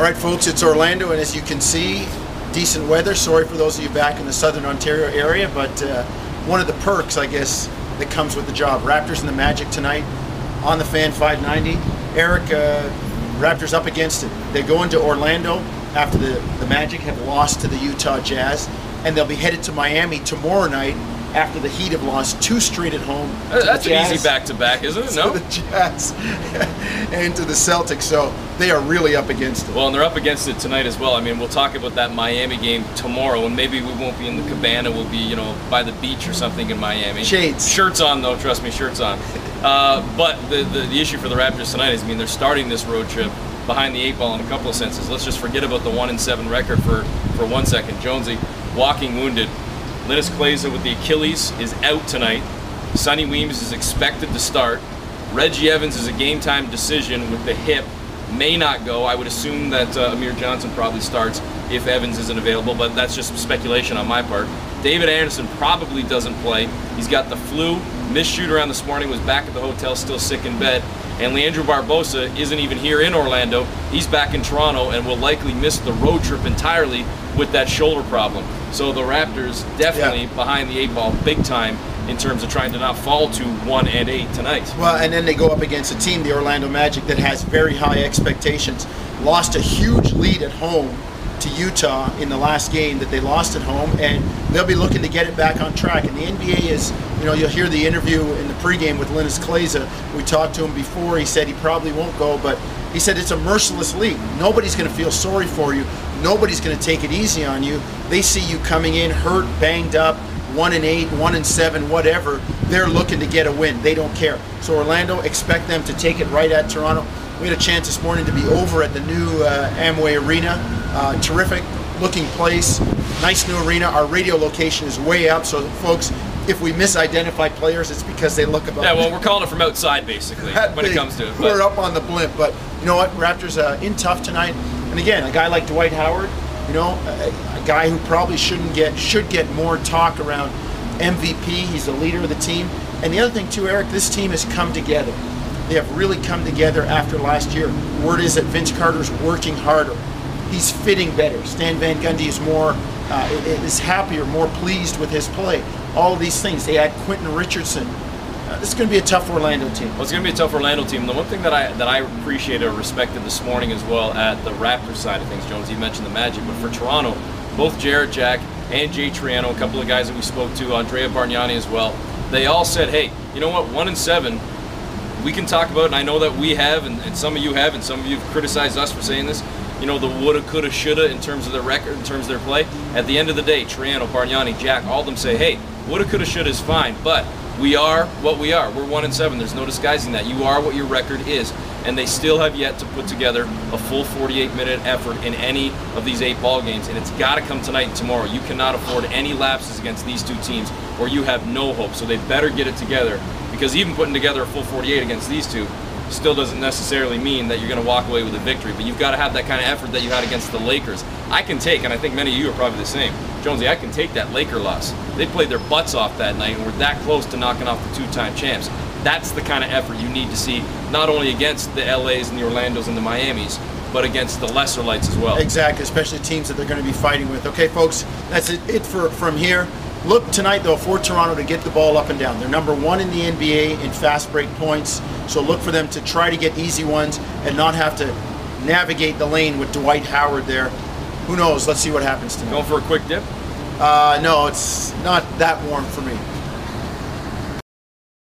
All right, folks, it's Orlando, and as you can see, decent weather. Sorry for those of you back in the southern Ontario area, but one of the perks, I guess, that comes with the job. Raptors and the Magic tonight on the Fan 590. Eric, Raptors up against it. They go into Orlando after the Magic have lost to the Utah Jazz, and they'll be headed to Miami tomorrow night after the Heat have lost 2 straight at home. That's an easy back-to-back, isn't it? No? To the Jazz and to the Celtics, so they are really up against it. Well, and they're up against it tonight as well. I mean, we'll talk about that Miami game tomorrow, and maybe we won't be in the cabana. We'll be, you know, by the beach or something in Miami. Shades. Shirts on, though. Trust me, shirts on. But the issue for the Raptors tonight is, I mean, they're starting this road trip behind the 8 ball in a couple of senses. Let's just forget about the 1-7 record for 1 second. Jonesy, walking wounded. Linas Kleiza with the Achilles is out tonight. Sonny Weems is expected to start. Reggie Evans is a game-time decision with the hip. May not go. I would assume that Amir Johnson probably starts if Evans isn't available, but that's just speculation on my part. David Andersen probably doesn't play. He's got the flu. Missed shoot around this morning, was back at the hotel, still sick in bed. And Leandro Barbosa isn't even here in Orlando. He's back in Toronto and will likely miss the road trip entirely with that shoulder problem. So the Raptors definitely behind the 8 ball big time in terms of trying to not fall to 1-8 tonight. Well, and then they go up against a team, the Orlando Magic, that has very high expectations. Lost a huge lead at home to Utah in the last game that they lost at home, and they'll be looking to get it back on track. And the NBA is, you know, you'll hear the interview in the pregame with Linas Kleiza. We talked to him before. He said he probably won't go, but he said it's a merciless league. Nobody's going to feel sorry for you. Nobody's going to take it easy on you. They see you coming in hurt, banged up, 1-8, 1-7, whatever. They're looking to get a win. They don't care. So Orlando, expect them to take it right at Toronto. We had a chance this morning to be over at the new Amway Arena. Terrific looking place, nice new arena. Our radio location is way up, so folks, if we misidentify players, it's because they look about. Yeah, well, we're calling it from outside basically when it comes to it. We're up on the blimp, but you know what? Raptors in tough tonight, and again, a guy like Dwight Howard, you know, a guy who probably should get more talk around MVP. He's the leader of the team, and the other thing too, Eric, this team has come together. They have really come together after last year. Word is that Vince Carter's working harder. He's fitting better. Stan Van Gundy is happier, more pleased with his play. All of these things. They add Quentin Richardson. This is going to be a tough Orlando team. Well, it's going to be a tough Orlando team. The one thing that I appreciated or respected this morning as well at the Raptors side of things, Jones, you mentioned the Magic, but for Toronto, both Jarrett Jack and Jay Triano, a couple of guys that we spoke to, Andrea Bargnani as well, they all said, hey, you know what, 1-7, we can talk about, and I know that we have, and some of you have, and some of you have criticized us for saying this, you know, the woulda, coulda, shoulda in terms of their record, in terms of their play. At the end of the day, Triano, Bargnani, Jack, all of them say, hey, woulda, coulda, shoulda is fine, but we are what we are. We're 1-7. There's no disguising that. You are what your record is. And they still have yet to put together a full 48-minute effort in any of these 8 ball games. And it's got to come tonight and tomorrow. You cannot afford any lapses against these 2 teams or you have no hope. So they better get it together, because even putting together a full 48 against these 2 still doesn't necessarily mean that you're going to walk away with a victory. But you've got to have that kind of effort that you had against the Lakers. I can take, and I think many of you are probably the same, Jonesy, I can take that Laker loss. They played their butts off that night and were that close to knocking off the 2-time champs. That's the kind of effort you need to see, not only against the LAs and the Orlandos and the Miamis, but against the lesser lights as well. Exactly, especially teams that they're going to be fighting with. Okay, folks, that's it from here. Look tonight, though, for Toronto to get the ball up and down. They're number 1 in the NBA in fast break points, so look for them to try to get easy ones and not have to navigate the lane with Dwight Howard there. Who knows? Let's see what happens tonight. Going for a quick dip? No, it's not that warm for me.